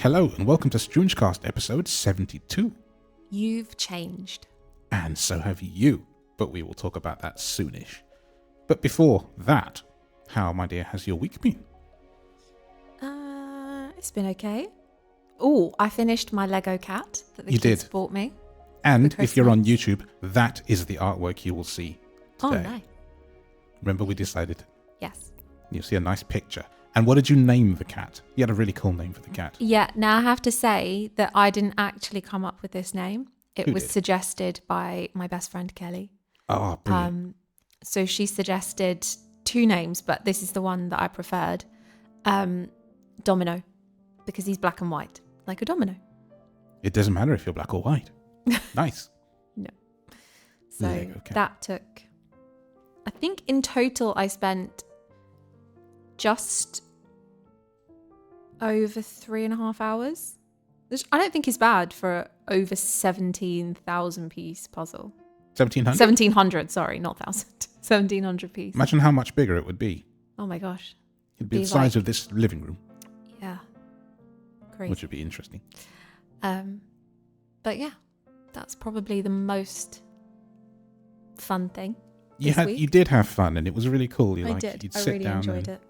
Hello and welcome to StroongeCast episode 72. You've changed. And so have you, but we will talk about that soonish. But before that, how, my dear, has your week been? It's been okay. Oh, I finished my Lego cat that the kids bought me. And if you're on YouTube, that is the artwork you will see today. Oh, nice. Remember we decided? Yes. You'll see a nice picture. And what did you name the cat? You had a really cool name for the cat. Yeah, now I have to say that I didn't actually come up with this name. It was suggested by my best friend Kelly. Oh, brilliant. So she suggested two names, but this is the one that I preferred. Domino, because he's black and white, like a domino. It doesn't matter if you're black or white. Nice. No. So that took, I think in total I spent just over 3.5 hours. Which I don't think is bad for over 17,000 piece puzzle. 1,700? 1,700, sorry, not 1,000. 1,700 piece. Imagine how much bigger it would be. Oh my gosh. It'd be the size of this living room. Yeah. Crazy. Which would be interesting. But yeah, that's probably the most fun thing. You did have fun and it was really cool. I did. I really enjoyed it.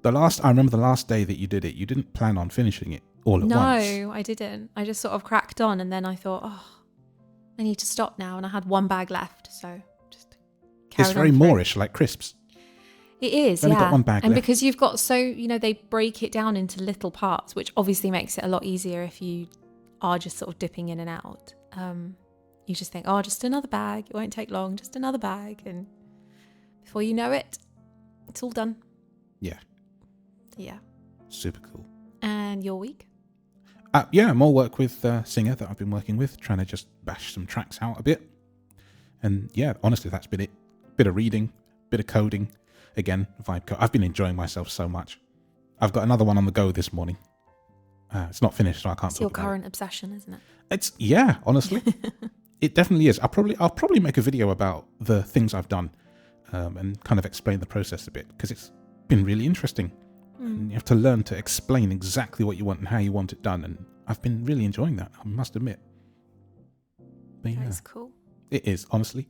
I remember the last day that you did it, you didn't plan on finishing it all at once. No, I didn't. I just sort of cracked on and then I thought, I need to stop now. And I had one bag left, so just carried on. It's very Moorish, like crisps. It is, I've only got one bag left. Because you've got they break it down into little parts, which obviously makes it a lot easier if you are just sort of dipping in and out. You just think, just another bag. It won't take long, just another bag. And before you know it, it's all done. Yeah. Yeah. Super cool. And your week? More work with Singer that I've been working with, trying to just bash some tracks out a bit. And yeah, honestly, that's been it. Bit of reading, bit of coding. Again, vibe code. I've been enjoying myself so much. I've got another one on the go this morning. It's not finished, so I can't talk about it. It's your current obsession, isn't it? Honestly. It definitely is. I'll probably make a video about the things I've done and kind of explain the process a bit, because it's been really interesting. And you have to learn to explain exactly what you want and how you want it done. And I've been really enjoying that, I must admit. But yeah, that's cool. It is, honestly.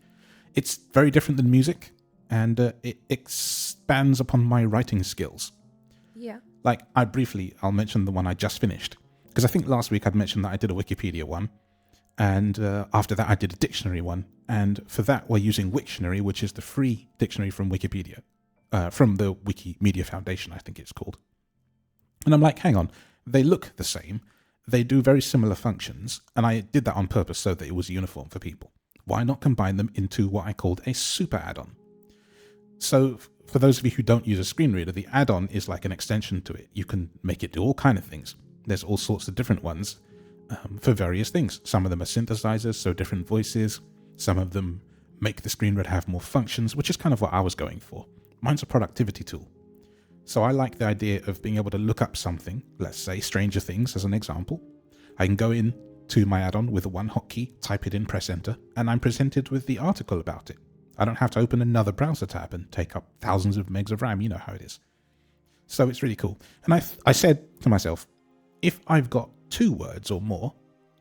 It's very different than music, and it expands upon my writing skills. Yeah. Like, I'll mention the one I just finished. Because I think last week I'd mentioned that I did a Wikipedia one. And after that I did a dictionary one. And for that we're using Wiktionary, which is the free dictionary from Wikipedia. From the Wikimedia Foundation, I think it's called. And I'm like, hang on, they look the same. They do very similar functions. And I did that on purpose so that it was uniform for people. Why not combine them into what I called a super add-on? So for those of you who don't use a screen reader, the add-on is like an extension to it. You can make it do all kind of things. There's all sorts of different ones for various things. Some of them are synthesizers, so different voices. Some of them make the screen reader have more functions, which is kind of what I was going for. Mine's a productivity tool. So I like the idea of being able to look up something, let's say Stranger Things as an example. I can go in to my add-on with a one hotkey, type it in, press enter, and I'm presented with the article about it. I don't have to open another browser tab and take up thousands of megs of RAM. You know how it is. So it's really cool. And I said to myself, if I've got 2 words or more,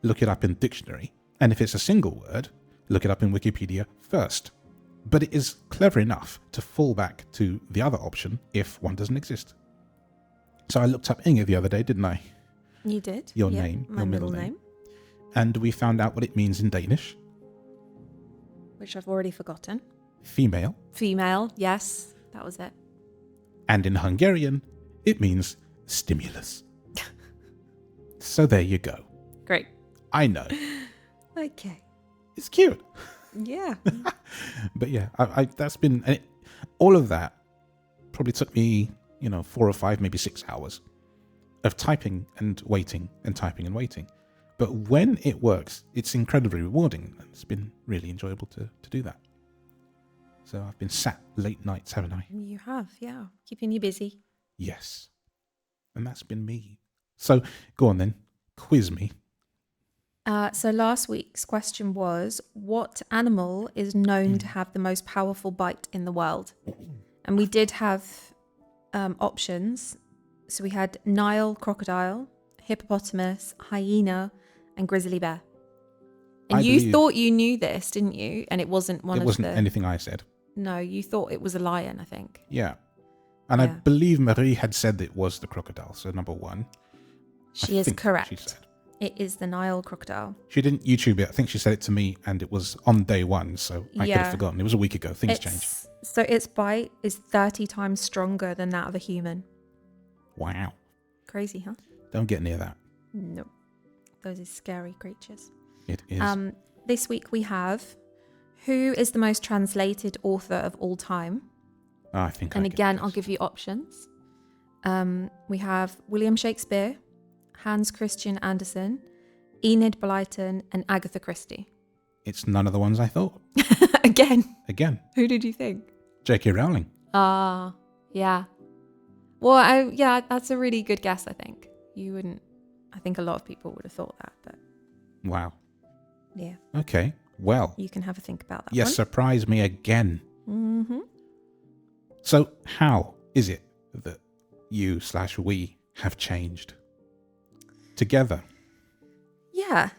look it up in dictionary. And if it's a single word, look it up in Wikipedia first. But it is clever enough to fall back to the other option if one doesn't exist. So I looked up Inge the other day, didn't I? You did. Your name. My middle name. And we found out what it means in Danish. Which I've already forgotten. Female. Female, yes. That was it. And in Hungarian, it means stimulus. So there you go. Great. I know. Okay. It's cute. Yeah. But yeah, that's been... all of that probably took me, 4 or 5, maybe 6 hours of typing and waiting and typing and waiting. But when it works, it's incredibly rewarding. And it's been really enjoyable to do that. So I've been sat late nights, haven't I? You have, yeah. Keeping you busy. Yes. And that's been me. So go on then. Quiz me. So last week's question was, what animal is known to have the most powerful bite in the world? And we did have options. So we had Nile crocodile, hippopotamus, hyena, and grizzly bear. And I you believe- thought you knew this, didn't you? And it wasn't one It of wasn't the... anything I said. No, you thought it was a lion, I think. Yeah. And I Yeah. believe Marie had said it was the crocodile. So number one. She is think correct. She said. It is the Nile crocodile. She didn't YouTube it. I think she said it to me, and it was on day one, so I could Yeah. have forgotten. It was a week ago. Things change. So its bite is 30 times stronger than that of a human. Wow. Crazy, huh? Don't get near that. No. Those are scary creatures. It is. This week we have, who is the most translated author of all time? I think And I get again, this. I'll give you options. We have William Shakespeare, Hans Christian Andersen, Enid Blyton, and Agatha Christie. It's none of the ones I thought. Again, who did you think? J.K. Rowling. Yeah. Well, that's a really good guess, I think. You wouldn't... I think a lot of people would have thought that, but... Wow. Yeah. Okay. Well. You can have a think about that You one. surprise me again. Mm-hmm. So how is it that you/we have changed together? Yeah.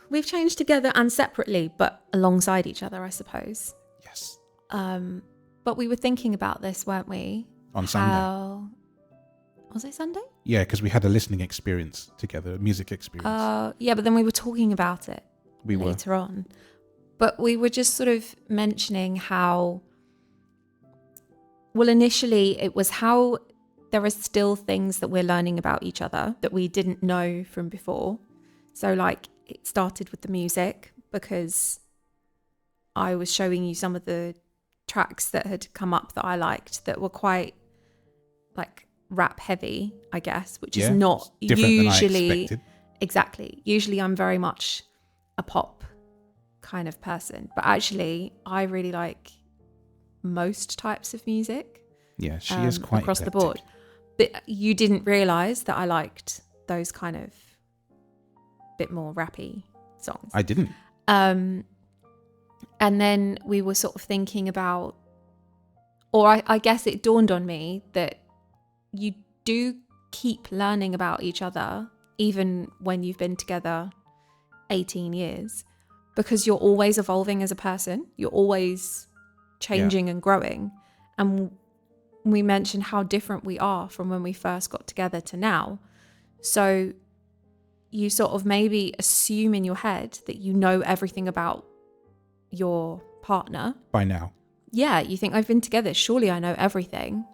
We've changed together and separately, but alongside each other, I suppose. Yes. But we were thinking about this, weren't we? On Sunday. Was it Sunday? Yeah, because we had a listening experience together, a music experience. Yeah, but then we were talking about it We were. later on. But we were just sort of mentioning how... Well, initially, it was how there are still things that we're learning about each other that we didn't know from before. So, like, it started with the music because I was showing you some of the tracks that had come up that I liked that were quite, like, rap heavy, I guess, which is not different usually... than I expected. Exactly. Usually I'm very much a pop kind of person. But actually, I really like most types of music. Yeah, she is quite across eclectic. the board. But you didn't realise that I liked those kind of bit more rappy songs. I didn't. And then we were sort of thinking about, or I guess it dawned on me that you do keep learning about each other, even when you've been together 18 years, because you're always evolving as a person. You're always changing and growing. And we mentioned how different we are from when we first got together to now. So you sort of maybe assume in your head that you know everything about your partner. By now. Yeah, you think, I've been together, surely I know everything.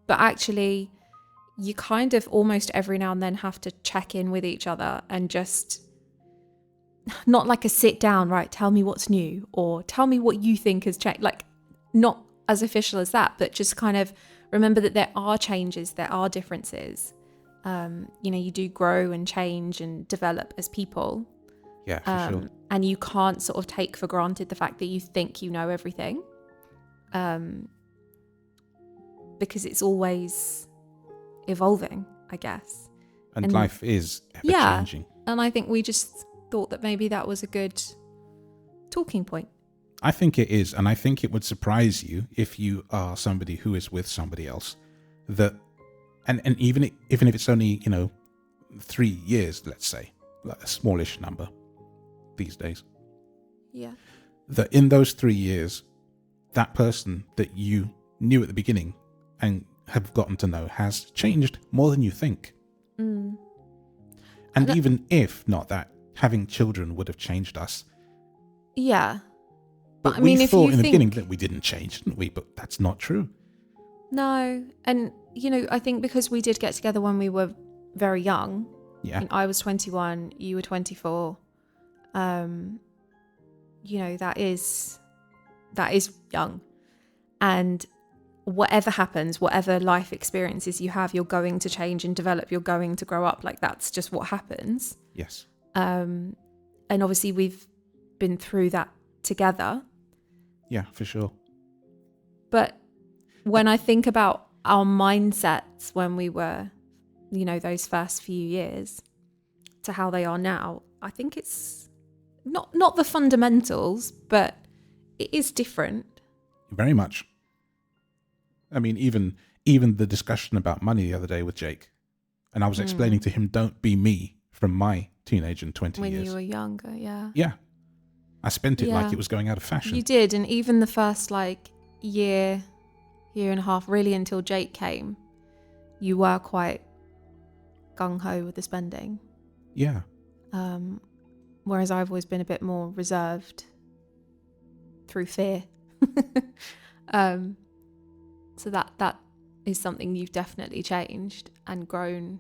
But actually, you kind of almost every now and then have to check in with each other and just, not like a sit down, right, tell me what's new, or tell me what you think has changed. Like, not as official as that, but just kind of remember that there are changes, there are differences. You do grow and change and develop as people. Yeah, for sure. And you can't sort of take for granted the fact that you think you know everything. Because it's always evolving, I guess. And life is ever changing. And I think we just thought that maybe that was a good talking point. I think it is, and I think it would surprise you if you are somebody who is with somebody else that, and even if it's only 3 years, let's say, like a smallish number these days. Yeah. That in those 3 years, that person that you knew at the beginning and have gotten to know has changed more than you think. Mm. And even if not that, having children would have changed us. Yeah. But I mean, we if thought you in the think... beginning that we didn't change, didn't we? But that's not true. No. And, I think because we did get together when we were very young. Yeah. I mean, I was 21, you were 24. That is young. And whatever happens, whatever life experiences you have, you're going to change and develop. You're going to grow up. Like, that's just what happens. Yes. And obviously we've been through that together. Yeah, for sure. But when I think about our mindsets when we were, those first few years to how they are now, I think it's not the fundamentals, but it is different. Very much. I mean, even the discussion about money the other day with Jake And I was explaining to him, don't be me from my teenage and 20 When years. you were younger, yeah. Yeah. I spent it Yeah. like it was going out of fashion. You did, and even the first year and a half, really until Jake came, you were quite gung-ho with the spending. Yeah. Whereas I've always been a bit more reserved through fear. So that is something you've definitely changed and grown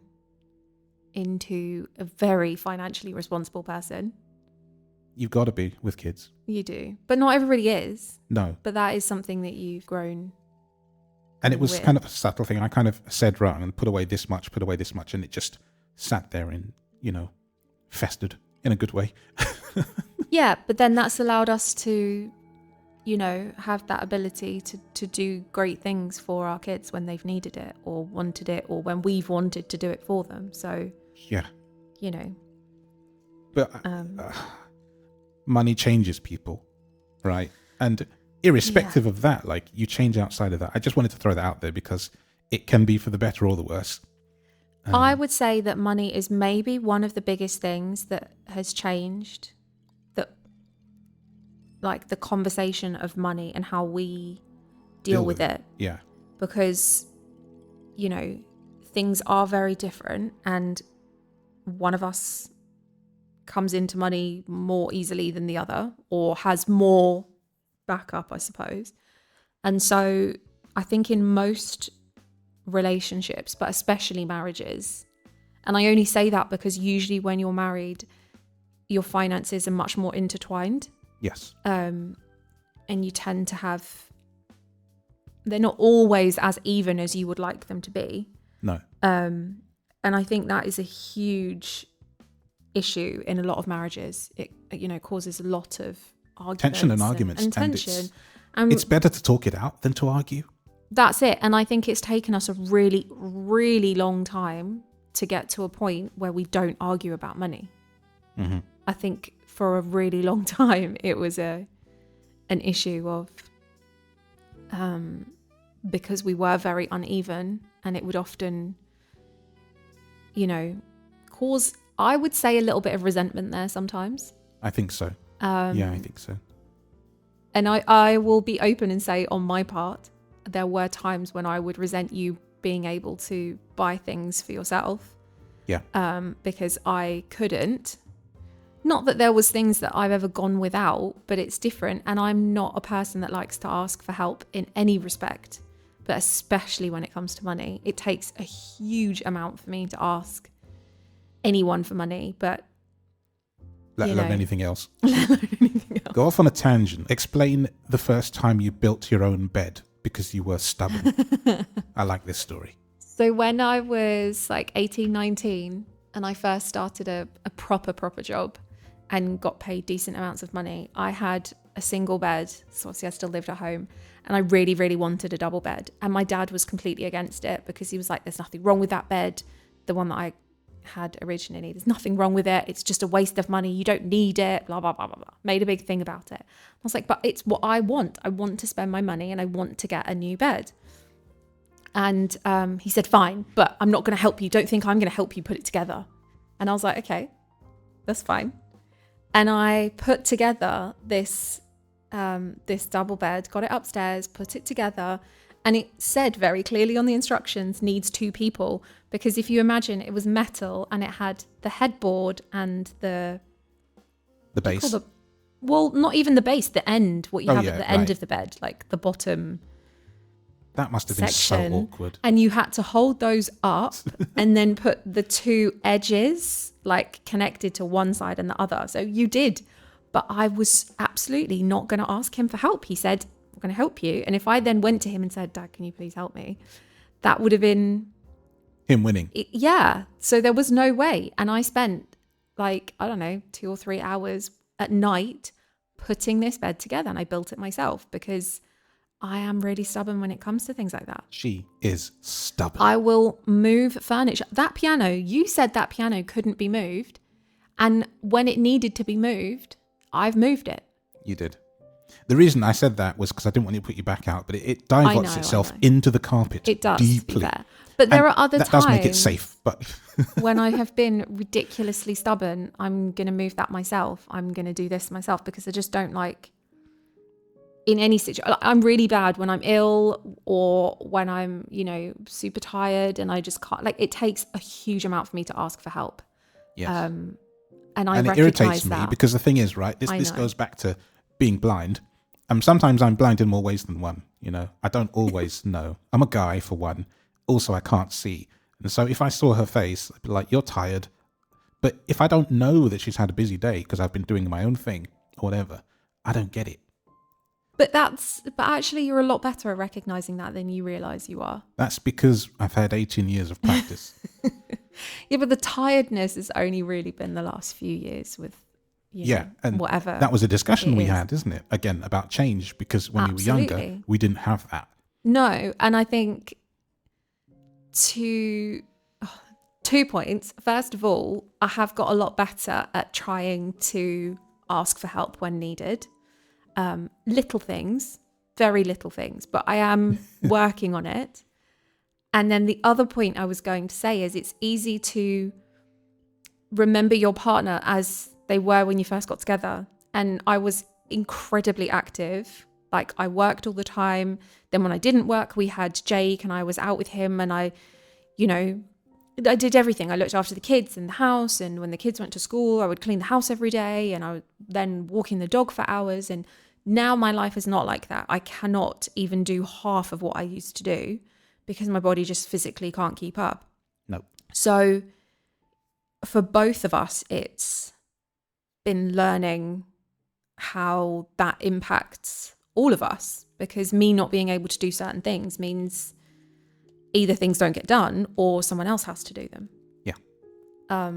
into a very financially responsible person. You've got to be with kids. You do. But not everybody is. No. But that is something that you've grown. And it was with. kind of a subtle thing. I kind of said, right, I'm going to put away this much. And it just sat there and, festered in a good way. Yeah, but then that's allowed us to, have that ability to do great things for our kids when they've needed it or wanted it or when we've wanted to do it for them. So, yeah. But money changes people, right? And irrespective of that, like you change outside of that. I just wanted to throw that out there because it can be for the better or the worse. I would say that money is maybe one of the biggest things that has changed, that like the conversation of money and how we deal with it. Yeah. Because, things are very different and one of us comes into money more easily than the other or has more backup, I suppose. And so I think in most relationships, but especially marriages, and I only say that because usually when you're married, your finances are much more intertwined. Yes. And you tend to have, they're not always as even as you would like them to be. No. And I think that is a huge issue in a lot of marriages. It causes a lot of arguments, tension and arguments, and tension. And it's better to talk it out than to argue. That's it. And I think it's taken us a really, really long time to get to a point where we don't argue about money. Mm-hmm. I think for a really long time it was an issue of because we were very uneven, and it would often cause, I would say, a little bit of resentment there sometimes. I think so. I think so. And I will be open and say, on my part, there were times when I would resent you being able to buy things for yourself. Yeah. Because I couldn't. Not that there was things that I've ever gone without, but it's different. And I'm not a person that likes to ask for help in any respect, but especially when it comes to money. It takes a huge amount for me to ask anyone for money, but let alone anything else. Go off on a tangent. Explain the first time you built your own bed because you were stubborn. I like this story. So when I was like 18, 19, and I first started a proper job and got paid decent amounts of money, I had a single bed. So obviously I still lived at home, and I really, really wanted a double bed. And my dad was completely against it because he was like, there's nothing wrong with that bed. The one that I had originally, there's nothing wrong with it. It's just a waste of money. You don't need it, blah, blah, blah, blah, blah. Made a big thing about it. I was like, but it's what I want. I want to spend my money and I want to get a new bed. And he said, fine, but I'm not going to help you. Don't think I'm going to help you put it together. And I was like, okay, that's fine. And I put together this double bed, got it upstairs, put it together. And it said very clearly on the instructions, needs 2 people. Because if you imagine, it was metal and it had the headboard and the base. Well, not even the base, the end, what you have at the end of the bed, like the bottom. That must have been section. so awkward. And you had to hold those up and then put the 2 edges like connected to one side and the other. So you did. But I was absolutely not going to ask him for help. He said, I'm going to help you. And if I then went to him and said, Dad, can you please help me? That would have been him winning. Yeah. So there was no way. And I spent 2 or 3 hours at night putting this bed together, and I built it myself because I am really stubborn when it comes to things like that. She is stubborn. I will move furniture. That piano, you said that piano couldn't be moved. And when it needed to be moved, I've moved it. You did. The reason I said that was because I didn't want you to put your back out, but it divots itself into the carpet it does, deeply. to be fair. But there are other that times does make it safe. But when I have been ridiculously stubborn, I'm going to move that myself. I'm going to do this myself because I just don't like, in any situation. I'm really bad when I'm ill or when I'm, super tired and I just can't. Like, it takes a huge amount for me to ask for help. yes. And it irritates me that. because the thing is, right, this goes back to being blind. Sometimes I'm blind in more ways than one. I don't always know. I'm a guy, for one. Also, I can't see. And so if I saw her face, I'd be like, you're tired. But if I don't know that she's had a busy day because I've been doing my own thing or whatever, I don't get it. But actually you're a lot better at recognizing that than you realize you are. That's because I've had 18 years of practice. Yeah, but the tiredness has only really been the last few years with and whatever. That was a discussion we had, isn't it? Again, about change, because when you were younger, we didn't have that. No, and I think two points. First of all, I have got a lot better at trying to ask for help when needed. Little things, very little things, but I am working on it. And then the other point I was going to say is it's easy to remember your partner as they were when you first got together. And I was incredibly active. Like, I worked all the time. Then when I didn't work, we had Jake and I was out with him and I did everything. I looked after the kids in the house, and when the kids went to school, I would clean the house every day, and I would then walking the dog for hours. And now my life is not like that. I cannot even do half of what I used to do because my body just physically can't keep up. No. So for both of us, it's been learning how that impacts all of us, because me not being able to do certain things means either things don't get done or someone else has to do them. Yeah.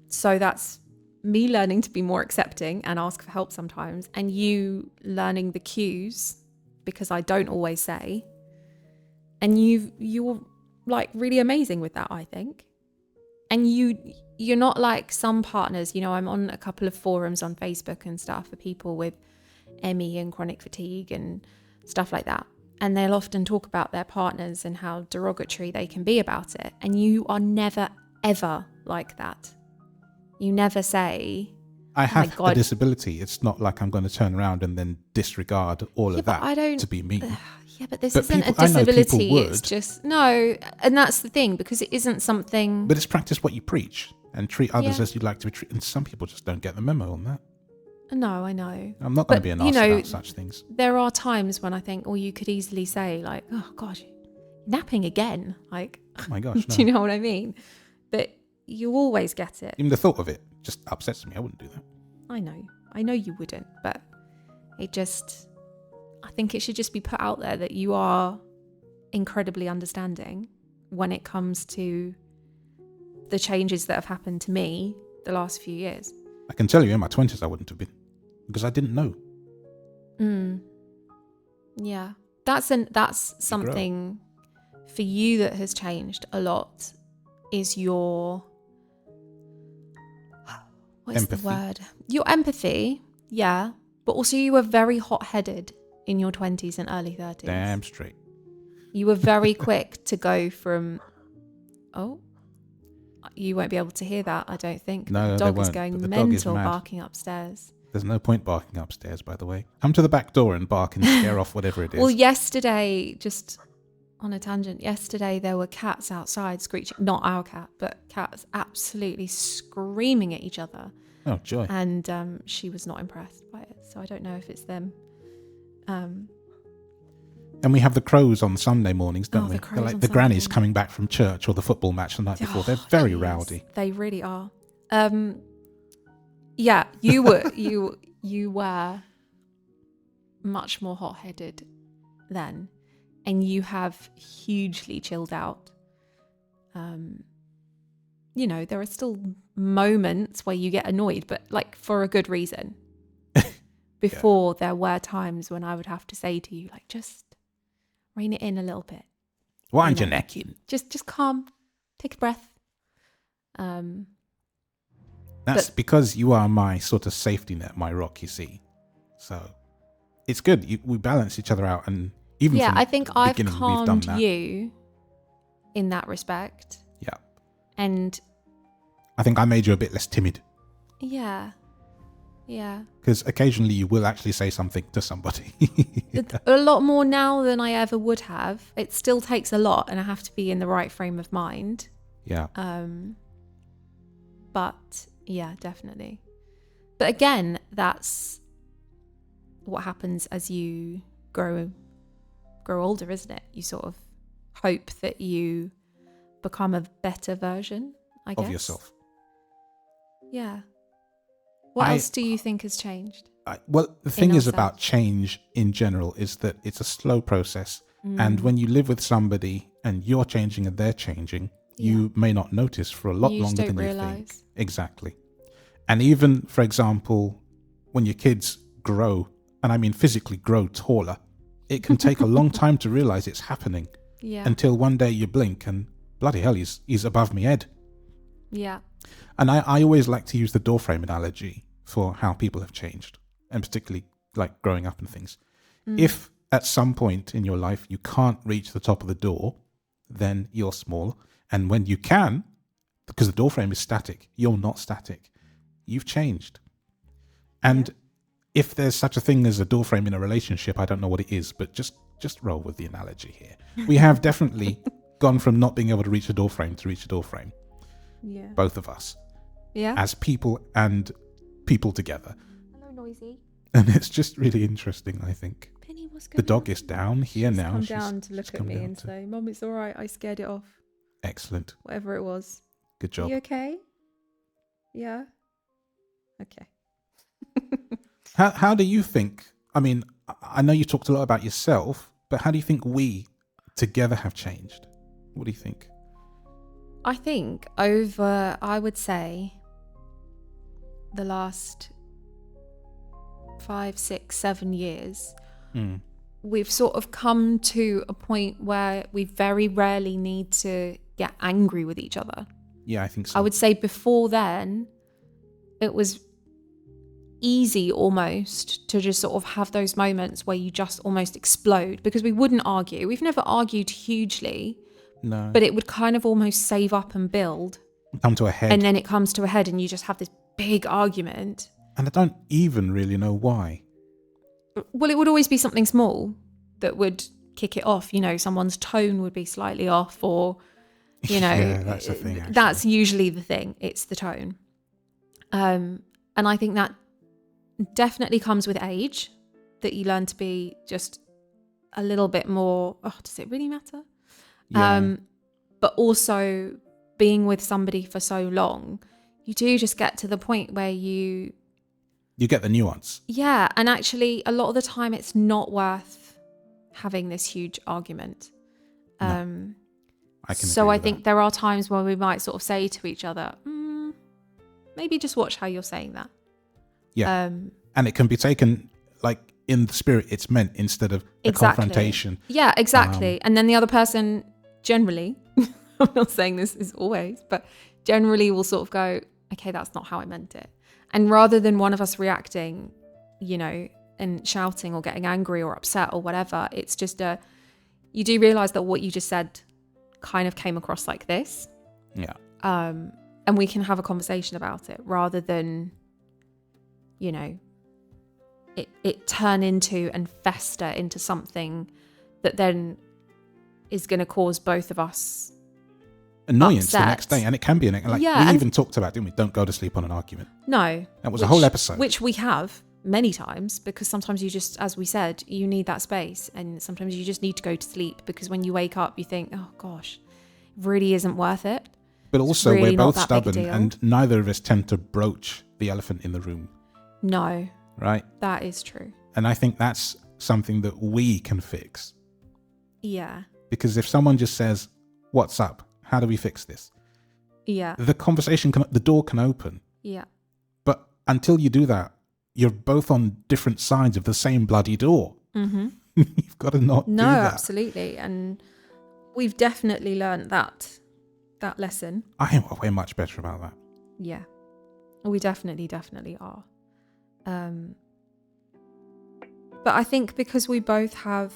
So that's me learning to be more accepting and ask for help sometimes, and you learning the cues, because I don't always say. And you're like really amazing with that, I think. And you're not like some partners. I'm on a couple of forums on Facebook and stuff for people with ME and chronic fatigue and stuff like that. And they'll often talk about their partners and how derogatory they can be about it. And you are never, ever like that. You never say, I have a disability. It's not like I'm going to turn around and then disregard all of that to be me. Yeah, but this isn't a disability. It's just, no. And that's the thing, because it isn't something. But it's practice what you preach and treat others as you'd like to be treated. And some people just don't get the memo on that. No, I know. I'm not going to be an arse about such things. There are times when I think, you could easily say like, oh gosh, napping again. Like, oh my gosh, no. Do you know what I mean? But you always get it. Even the thought of it just upsets me. I wouldn't do that. I know you wouldn't, but I think it should just be put out there that you are incredibly understanding when it comes to the changes that have happened to me the last few years. I can tell you in my 20s I wouldn't have been, because I didn't know. Yeah. That's something for you that has changed a lot, is your empathy. The word? Your empathy, yeah. But also you were very hot-headed in your 20s and early 30s. Damn straight. You were very quick to go from, you won't be able to hear that, I don't think. No, the dog is going mental, barking upstairs. There's no point barking upstairs, by the way. Come to the back door and bark and scare off whatever it is. Well, yesterday, just on a tangent, there were cats outside screeching. Not our cat, but cats absolutely screaming at each other. Oh, joy. And she was not impressed by it. So I don't know if it's them. And we have the crows on Sunday mornings, don't we? They're like the grannies coming back from church or the football match the night before. They're very rowdy. They really are. Yeah, you were you were much more hot-headed then, and you have hugely chilled out. There are still moments where you get annoyed, but like for a good reason. Before there were times when I would have to say to you, like, just rein it in a little bit. Wind your neck in. Just calm. Take a breath. That's because you are my sort of safety net, my rock, you see. So it's good. We balance each other out, and even Yeah, from I think the I've beginning, we've done calmed that. you in that respect. Yeah. And I think I made you a bit less timid. yeah. Because occasionally you will actually say something to somebody. A lot more now than I ever would have. It still takes a lot, and I have to be in the right frame of mind. Yeah. But yeah, definitely. But again, that's what happens as you grow older, isn't it? You sort of hope that you become a better version, I guess. Of yourself. Yeah. What else do you think has changed? Well, the thing is ourselves? about change in general is that it's a slow process. And when you live with somebody and you're changing and they're changing, you may not notice for a lot longer than you think. Exactly. And even, for example, when your kids grow, and I mean physically grow taller, it can take a long time to realize it's happening. Yeah. Until one day you blink and bloody hell, he's above my head. Yeah. And I always like to use the doorframe analogy for how people have changed, and particularly like growing up and things. If at some point in your life you can't reach the top of the door, then you're small. And when you can, because the doorframe is static, you're not static. You've changed. And if there's such a thing as a doorframe in a relationship, I don't know what it is, but just roll with the analogy here. We have definitely gone from not being able to reach a doorframe to reach a doorframe. Yeah. Both of us. Yeah. As people and people together. Hello, Noisy. And it's just really interesting, I think. Penny, what's going The dog on? is down here She's now. come down to look at me and say, Mum, it's all right. I scared it off. Excellent. Whatever it was. Good job. Are you okay? Yeah. Okay. How do you think, I mean, I know you talked a lot about yourself, but how do you think we together have changed? What do you think? I think over, I would say, the last 5, 6, 7 years, we've sort of come to a point where we very rarely need to get angry with each other. Yeah, I think so. I would say before then, it was easy almost to just sort of have those moments where you just almost explode, because we wouldn't argue. We've never argued hugely. No. But it would kind of almost save up and build. Come to a head. And then it comes to a head and you just have this big argument. And I don't even really know why. Well, it would always be something small that would kick it off. You know, someone's tone would be slightly off, or, you know. Yeah, that's the thing, actually. That's usually the thing. It's the tone. And I think that definitely comes with age, that you learn to be just a little bit more, does it really matter? Yeah. But also being with somebody for so long, you do just get to the point where you get the nuance. Yeah, and actually a lot of the time it's not worth having this huge argument. No, I can so agree I with think that. there are times where we might sort of say to each other, maybe just watch how you're saying that. Yeah. And it can be taken like in the spirit it's meant, instead of a confrontation. Yeah, exactly. And then the other person generally, I'm not saying this is always, but generally will sort of go, okay, that's not how I meant it. And rather than one of us reacting, you know, and shouting or getting angry or upset or whatever, it's just you do realize that what you just said kind of came across like this. Yeah. And we can have a conversation about it, rather than, you know, it turn into and fester into something that then is going to cause both of us annoyance upset. the next day. And it can be we even talked about, didn't we? Don't go to sleep on an argument. No. That was a whole episode. Which we have many times, because sometimes you just, as we said, you need that space, and sometimes you just need to go to sleep, because when you wake up you think, oh gosh, it really isn't worth it. But also really we're not both that big a stubborn, deal. and neither of us tend to broach the elephant in the room. No. Right? That is true. And I think that's something that we can fix. Yeah. Because if someone just says, what's up? How do we fix this? Yeah. The the door can open. Yeah. But until you do that, you're both on different sides of the same bloody door. Mm-hmm. You've got to not do that. No, absolutely. And we've definitely learned that lesson. We're much better about that. Yeah. We definitely are. But I think because we both have,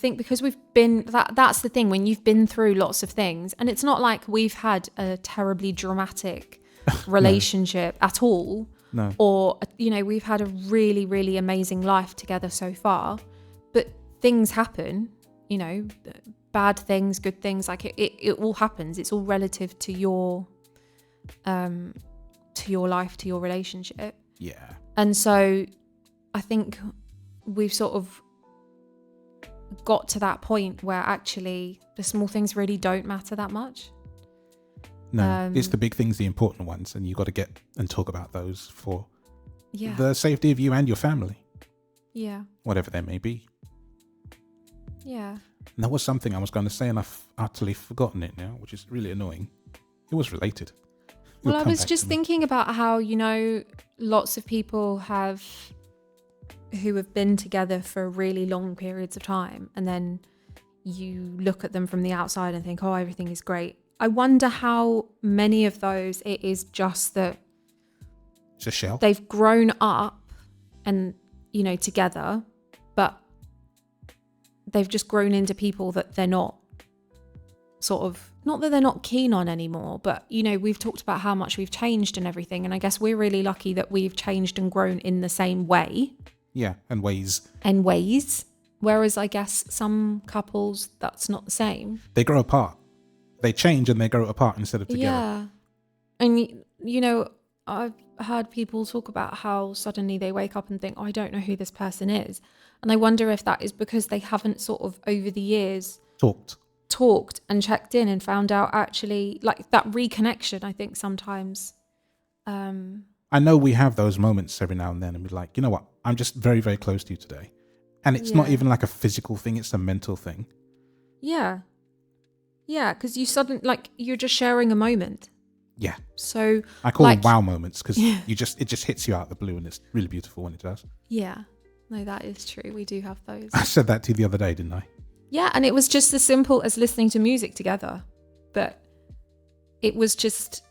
because we've been, that's the thing, when you've been through lots of things, and it's not like we've had a terribly dramatic relationship at all. No. Or, we've had a really, really amazing life together so far. But things happen, bad things, good things, like it all happens. It's all relative to your life, to your relationship. Yeah. And so I think we've sort of got to that point where actually the small things really don't matter that much. No, it's the big things, the important ones, and you got to get and talk about those for Yeah. the safety of you and your family, Yeah. whatever they may be. Yeah. And there was something I was going to say, and I've utterly forgotten it now, which is really annoying. It was related. Well, It'll I come was back just to me. thinking about how, lots of people who have been together for really long periods of time, and then you look at them from the outside and think, oh, everything is great. I wonder how many of those it is just that It's a shell. they've grown up and, together, but they've just grown into people that they're not not that they're not keen on anymore, but, we've talked about how much we've changed and everything. And I guess we're really lucky that we've changed and grown in the same way. Yeah, and ways. Whereas I guess some couples, that's not the same. They grow apart. They change and they grow apart instead of together. Yeah. And, I've heard people talk about how suddenly they wake up and think, oh, I don't know who this person is. And I wonder if that is because they haven't sort of over the years talked and checked in and found out actually, like, that reconnection. I think sometimes. I know we have those moments every now and then and we're like, you know what? I'm just very, very close to you today. And it's not even like a physical thing. It's a mental thing. Yeah. Yeah, because you're just sharing a moment. Yeah. So I call them wow moments because it just hits you out of the blue and it's really beautiful when it does. Yeah. No, that is true. We do have those. I said that to you the other day, didn't I? Yeah, and it was just as simple as listening to music together. But it was just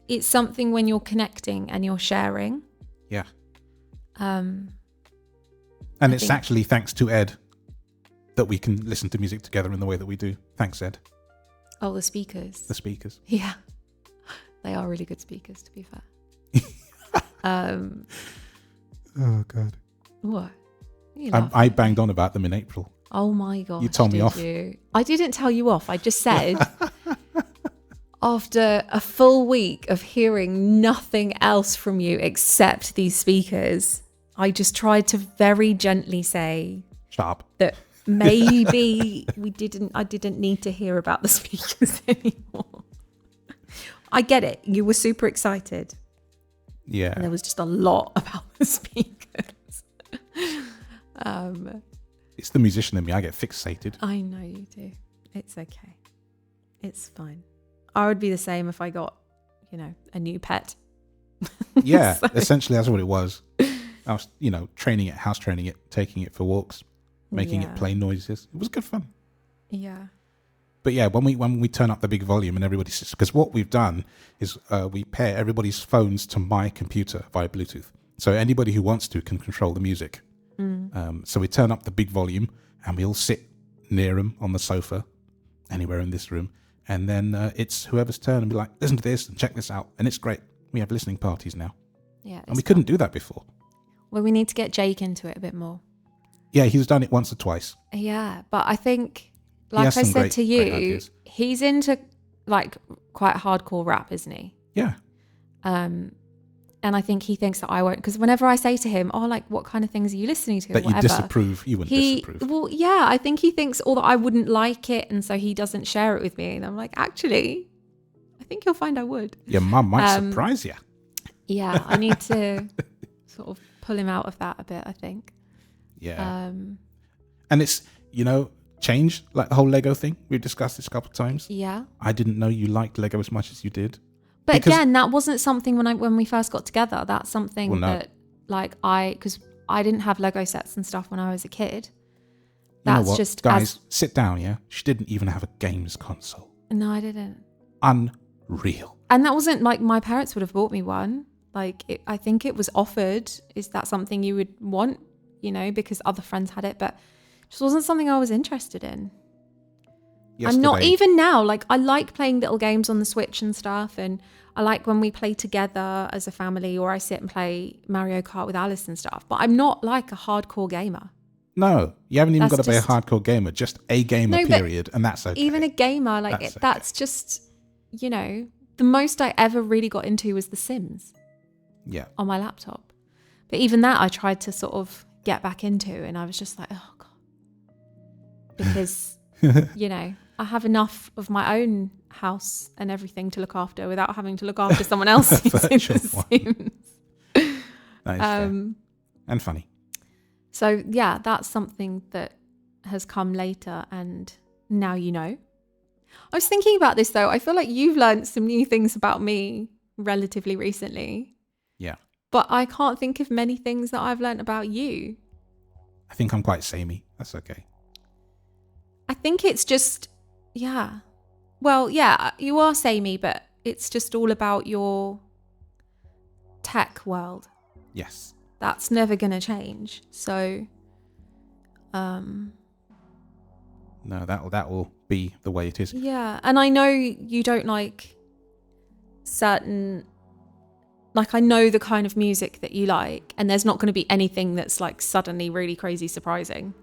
it's something when you're connecting and you're sharing. Yeah. And it's actually thanks to Ed that we can listen to music together in the way that we do. Thanks, Ed. Oh, the speakers. The speakers. Yeah. They are really good speakers, to be fair. Oh, God. What? I banged on about them in April. Oh, my gosh. You told me off. I didn't tell you off. I just said, after a full week of hearing nothing else from you except these speakers, I just tried to very gently say Sharp. that maybe I didn't need to hear about the speakers anymore. I get it. You were super excited. Yeah. And there was just a lot about the speakers. It's the musician in me. I get fixated. I know you do. It's okay. It's fine. I would be the same if I got, a new pet. Yeah, so. Essentially that's what it was. I was, house training it, taking it for walks, making it play noises. It was good fun. Yeah. But yeah, when we turn up the big volume and everybody sits, because what we've done is we pair everybody's phones to my computer via Bluetooth. So anybody who wants to can control the music. So we turn up the big volume and we all sit near them on the sofa, anywhere in this room. And then it's whoever's turn and be like, listen to this and check this out. And it's great. We have listening parties now. Yeah. And we couldn't do that before. Well, we need to get Jake into it a bit more. Yeah, he's done it once or twice. Yeah, but I think, like I said to you, he's into quite hardcore rap, isn't he? Yeah. And I think he thinks that I won't, because whenever I say to him, oh, what kind of things are you listening to? That you disapprove, you wouldn't disapprove. Well, yeah, I think he thinks that I wouldn't like it, and so he doesn't share it with me. And I'm like, actually, I think you'll find I would. Your mum might surprise you. Yeah, I need to sort of pull him out of that a bit, I think. Yeah. And it's, change, like the whole Lego thing. We've discussed this a couple of times. Yeah. I didn't know you liked Lego as much as you did. But again, that wasn't something when we first got together. That's something that, because I didn't have Lego sets and stuff when I was a kid. That's just guys, sit down. Yeah, she didn't even have a games console. No, I didn't. Unreal. And that wasn't my parents would have bought me one. I think it was offered. Is that something you would want? Because other friends had it, but it just wasn't something I was interested in. I'm not even now. I like playing little games on the Switch and stuff, and I like when we play together as a family, or I sit and play Mario Kart with Alice and stuff. But I'm not like a hardcore gamer. No, you haven't even got to be a hardcore gamer. Just a gamer, period, and that's okay. Even a gamer, that's just, the most I ever really got into was The Sims. Yeah. On my laptop, but even that I tried to sort of get back into, and I was just like, oh god, because I have enough of my own house and everything to look after without having to look after someone else's in The Sims. That is fair. And funny. So yeah, that's something that has come later, and now I was thinking about this though. I feel like you've learned some new things about me relatively recently. Yeah. But I can't think of many things that I've learned about you. I think I'm quite samey. That's okay. I think it's just, yeah. Well, yeah, you are samey, but it's just all about your tech world. Yes. That's never going to change. So, no, that will be the way it is. Yeah, and I know you don't like certain, I know the kind of music that you like, and there's not going to be anything that's suddenly really crazy surprising.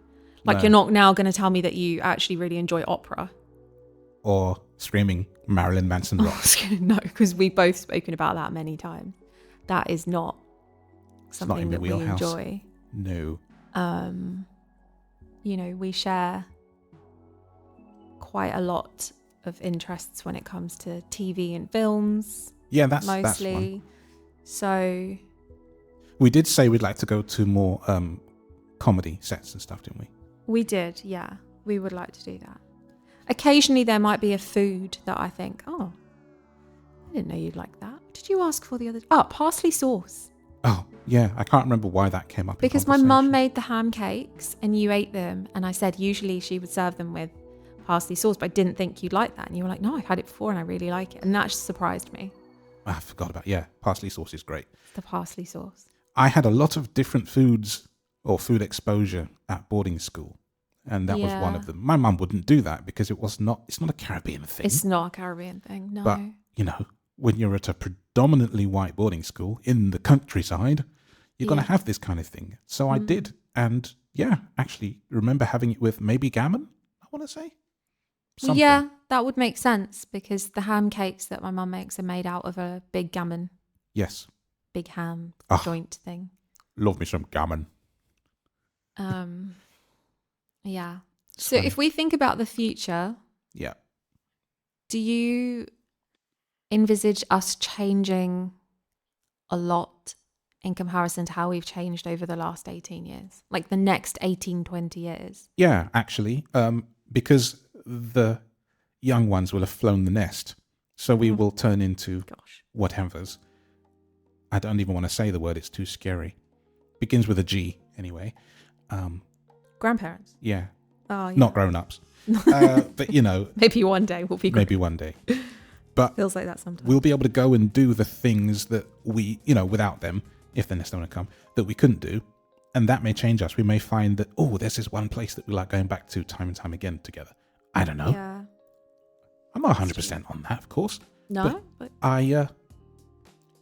No. You're not now going to tell me that you actually really enjoy opera. Or screaming Marilyn Manson rock. No, because we've both spoken about that many times. That is not something that we enjoy. No. We share quite a lot of interests when it comes to TV and films. Yeah, that's mostly. That's one. So we did say we'd like to go to more comedy sets and stuff, didn't we? We did, yeah. We would like to do that. Occasionally there might be a food that I think, oh, I didn't know you'd like that. What did you ask for the other day? Oh, parsley sauce. Oh, yeah. I can't remember why that came up. Because my mum made the ham cakes and you ate them. And I said usually she would serve them with parsley sauce, but I didn't think you'd like that. And you were like, no, I've had it before and I really like it. And that just surprised me. I forgot about parsley sauce is great. The parsley sauce. I had a lot of different foods or food exposure at boarding school. And that was one of them. My mum wouldn't do that because it's not a Caribbean thing. It's not a Caribbean thing, no. But, when you're at a predominantly white boarding school in the countryside, you're going to have this kind of thing. So I did. And actually remember having it with maybe gammon, I want to say. Something. Yeah, that would make sense because the ham cakes that my mum makes are made out of a big gammon. Yes. Big ham joint thing. Love me some gammon. Yeah. So if we think about the future, do you envisage us changing a lot in comparison to how we've changed over the last 18 years? The next 18, 20 years? Yeah, actually, because the young ones will have flown the nest. So we will turn into whatevers. I don't even want to say the word. It's too scary. Begins with a G anyway. Grandparents? Yeah. Oh, yeah. Not grown-ups. But, maybe one day we'll be maybe one day. But feels like that sometimes. We'll be able to go and do the things that we, without them, if they're necessarily come, that we couldn't do. And that may change us. We may find that, there's this one place that we like going back to time and time again together. I don't know. Yeah. I'm not 100% on that, of course. No. But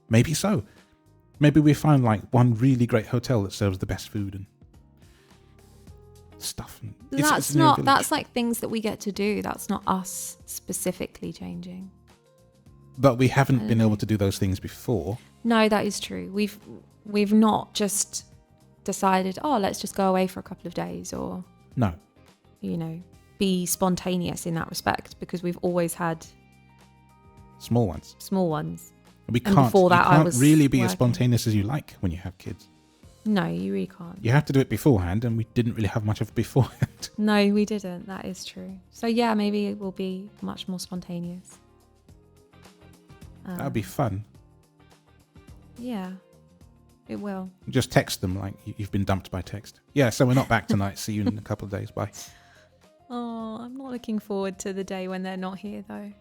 maybe so. Maybe we find one really great hotel that serves the best food and stuff. That's things that we get to do. That's not us specifically changing. But we haven't been able to do those things before. No, that is true. We've not just decided, let's just go away for a couple of days or no. Be spontaneous in that respect because we've always had small ones. You can't really be as spontaneous as you like when you have kids. No, you really can't. You have to do it beforehand, and we didn't really have much of it beforehand. No, we didn't. That is true. So yeah, maybe it will be much more spontaneous. That would be fun. Yeah, it will. Just text them you've been dumped by text. Yeah, so we're not back tonight. See you in a couple of days. Bye. Oh, I'm not looking forward to the day when they're not here, though.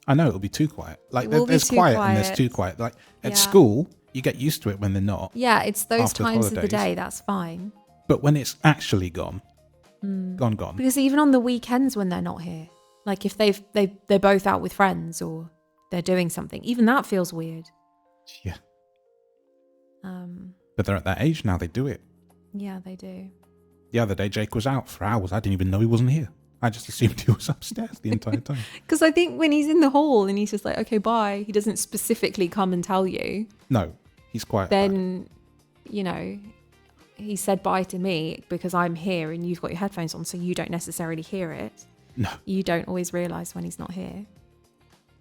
I know, it'll be too quiet. There's quiet and there's too quiet. At school, you get used to it when they're not. Yeah, it's those after times of the holidays. day that's fine. But when it's actually gone, gone. Because even on the weekends when they're not here, like if they're both out with friends or they're doing something, even that feels weird. Yeah. But they're at that age now, they do it. Yeah, they do. The other day, Jake was out for hours. I didn't even know he wasn't here. I just assumed he was upstairs the entire time. Because I think when he's in the hall and he's just like, okay, bye, he doesn't specifically come and tell you. No, he's quiet. Then, he said bye to me because I'm here and you've got your headphones on, so you don't necessarily hear it. No. You don't always realise when he's not here.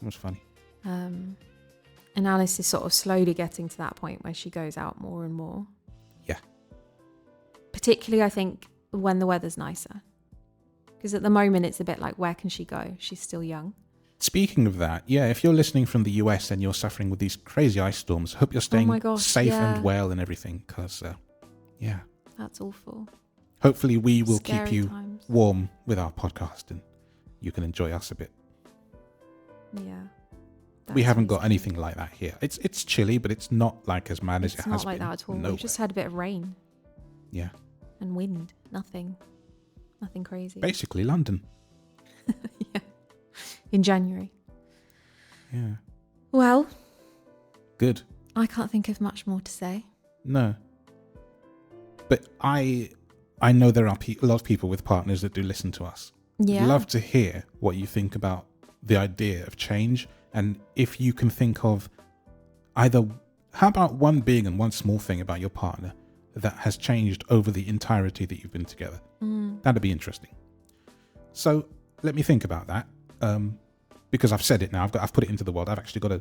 It was funny. And Alice is sort of slowly getting to that point where she goes out more and more. Yeah. Particularly, I think, when the weather's nicer. Because at the moment, it's a bit like, where can she go? She's still young. Speaking of that, yeah, if you're listening from the US and you're suffering with these crazy ice storms, I hope you're staying safe and well and everything, because, yeah. That's awful. Hopefully we will Scary keep you times. warm with our podcast and you can enjoy us a bit. Yeah. We haven't got anything like that here. It's chilly, but it's not like as mad as it has been. It's not like that at all. We've just had a bit of rain. Yeah. And wind. Nothing crazy. Basically London. Yeah. In January. Yeah. Well. Good. I can't think of much more to say. No. But I know there are a lot of people with partners that do listen to us. Yeah. I'd love to hear what you think about the idea of change. And if you can think of either, how about one big and one small thing about your partner that has changed over the entirety that you've been together? That'd be interesting. So let me think about that. Because I've said it now, I've put it into the world. I've actually got to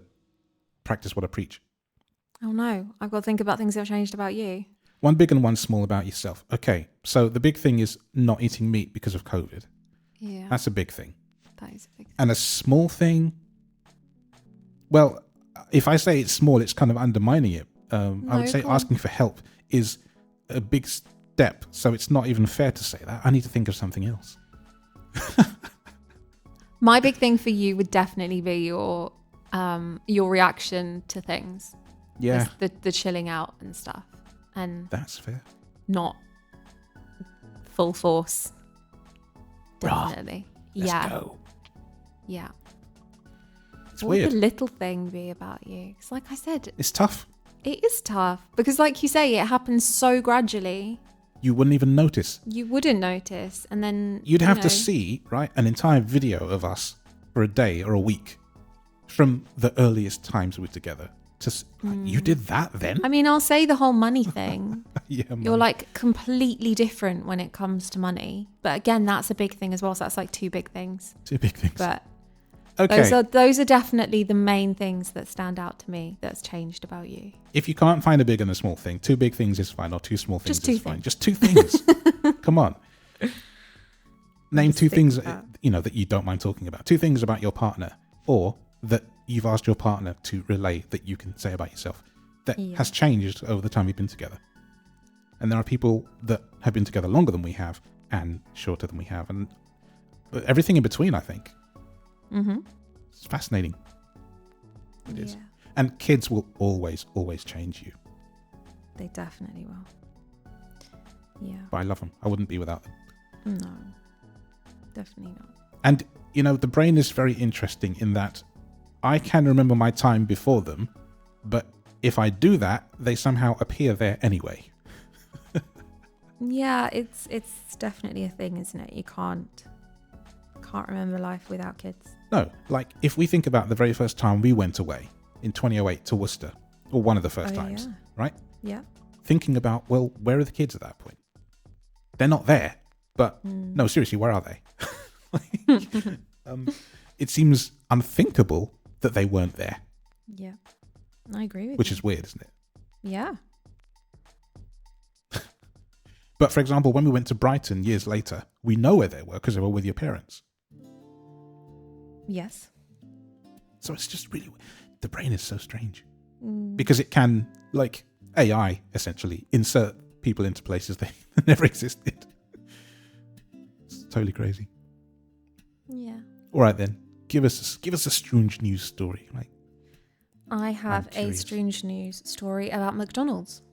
practice what I preach. Oh no, I've got to think about things that have changed about you. One big and one small about yourself. Okay, so the big thing is not eating meat because of COVID. Yeah. That's a big thing. That is a big thing. And a small thing, well, if I say it's small, it's kind of undermining it. I would say asking for help is a big step. So it's not even fair to say that. I need to think of something else. My big thing for you would definitely be your reaction to things. Yeah. The chilling out and stuff. And that's fair. Not full force. Definitely. Let's yeah. go. Yeah. It's what weird. would the little thing be about you? Because like I said, it's tough. It is tough. Because like you say, it happens so gradually. You wouldn't even notice. You wouldn't notice. And then you'd have to see, right, an entire video of us for a day or a week from the earliest times we were together. You did that then? I mean, I'll say the whole money thing. Yeah, You're like completely different when it comes to money. But again, that's a big thing as well. So that's like two big things. Two big things. But okay. Those are definitely the main things that stand out to me that's changed about you. If you can't find a big and a small thing, two big things is fine, or two small things is fine. Things. Just two things. Come on. Name two things that you don't mind talking about. Two things about your partner, or that you've asked your partner to relay that you can say about yourself that has changed over the time you've been together. And there are people that have been together longer than we have and shorter than we have, and everything in between, I think. Mm-hmm. It's fascinating. It is. And kids will always, always change you. They definitely will. Yeah. But I love them. I wouldn't be without them. No. Definitely not. And, the brain is very interesting in that I can remember my time before them, but if I do that, they somehow appear there anyway. Yeah, it's definitely a thing, isn't it? You can't remember life without kids. No, like if we think about the very first time we went away in 2008 to Worcester, or one of the first times, right? Yeah. Thinking about, well, where are the kids at that point? They're not there, but no, seriously, where are they? It seems unthinkable that they weren't there. Yeah, I agree with you. Which is weird, isn't it? Yeah. But for example, when we went to Brighton years later, we know where they were because they were with your parents. Yes. So it's just really, the brain is so strange because it can, like AI, essentially insert people into places they never existed. It's totally crazy. Yeah. All right then, give us a Stroonge news story, right? I have a curious. Stroonge news story about McDonald's.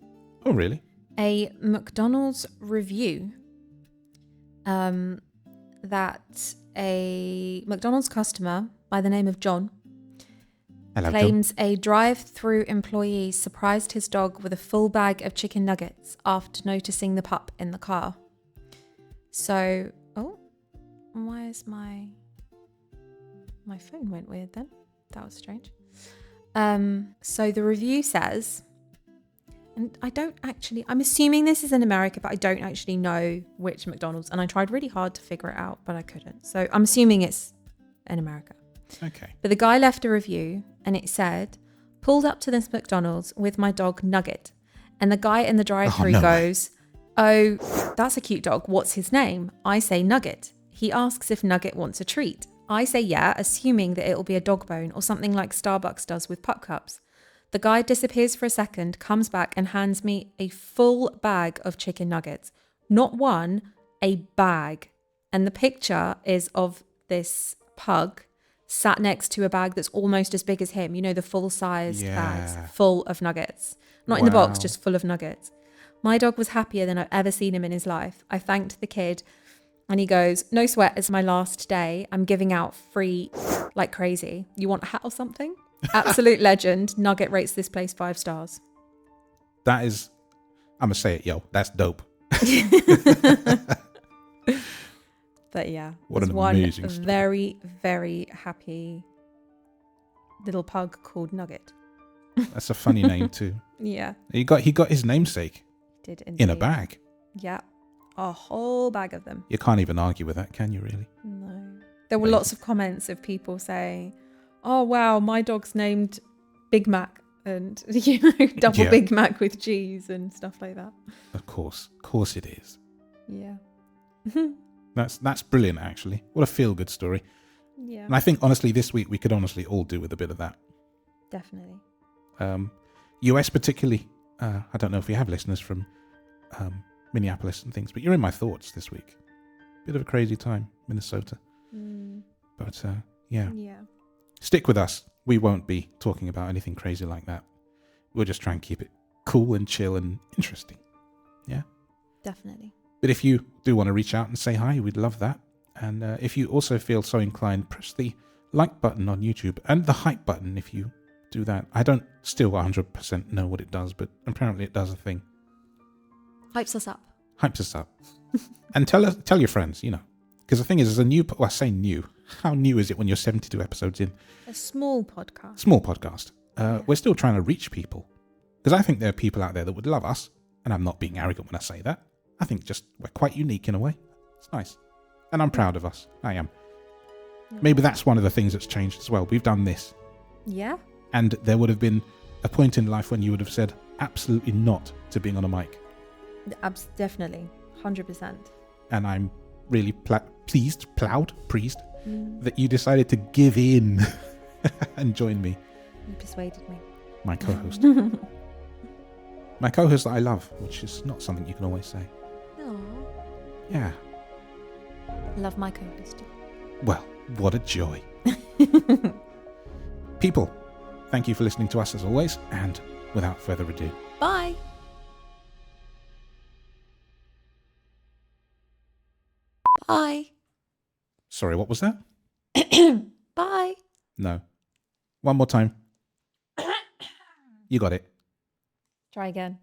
Oh, really? A McDonald's review that a McDonald's customer by the name of John Hello, claims a drive-through employee surprised his dog with a full bag of chicken nuggets after noticing the pup in the car. So, why is my phone went weird then? That was strange. So the review says, and I'm assuming this is in America, but I don't actually know which McDonald's, and I tried really hard to figure it out, but I couldn't. So I'm assuming it's in America. Okay. But the guy left a review and it said, pulled up to this McDonald's with my dog Nugget. And the guy in the drive-thru goes, oh, that's a cute dog. What's his name? I say Nugget. He asks if Nugget wants a treat. I say yeah, assuming that it'll be a dog bone or something like Starbucks does with pup cups. The guy disappears for a second, comes back and hands me a full bag of chicken nuggets. Not one, a bag. And the picture is of this pug sat next to a bag that's almost as big as him. You know, the full-sized bags full of nuggets. Not in the box, just full of nuggets. My dog was happier than I've ever seen him in his life. I thanked the kid and he goes, no sweat, it's my last day. I'm giving out free like crazy. You want a hat or something? Absolute legend. Nugget rates this place 5 stars. That is, I'm going to say it, yo, that's dope. But yeah, what an one amazing story. Very, very happy little pug called Nugget. That's a funny name too. Yeah. He got his namesake Did indeed. in a bag. Yeah. A whole bag of them. You can't even argue with that, can you really? No. There were lots of comments of people saying, oh wow, my dog's named Big Mac and double Big Mac with cheese and stuff like that. Of course it is. Yeah. That's brilliant, actually. What a feel-good story. Yeah. And I think, honestly, this week we could honestly all do with a bit of that. Definitely. US particularly. I don't know if we have listeners from Minneapolis and things, but you're in my thoughts this week. Bit of a crazy time, Minnesota. But yeah. Stick with us. We won't be talking about anything crazy like that. We'll just try and keep it cool and chill and interesting. Yeah? Definitely. But if you do want to reach out and say hi, we'd love that. And if you also feel so inclined, press the like button on YouTube and the hype button if you do that. I don't still 100% know what it does, but apparently it does a thing. Hypes us up. Hypes us up. And tell your friends, you know. Because the thing is, as a new... Well, I say new. How new is it when you're 72 episodes in? A small podcast. Small podcast. We're still trying to reach people. Because I think there are people out there that would love us. And I'm not being arrogant when I say that. I think just we're quite unique in a way. It's nice. And I'm proud of us. I am. Maybe that's one of the things that's changed as well. We've done this. Yeah. And there would have been a point in life when you would have said absolutely not to being on a mic. Definitely. 100%. And I'm really pleased that you decided to give in and join me. You persuaded me. My co-host. My co-host that I love, which is not something you can always say. Aww. Yeah. Love my co-host. Well, what a joy. People, thank you for listening to us as always, and without further ado, bye. Bye. Sorry, what was that? Bye. No. One more time. You got it. Try again.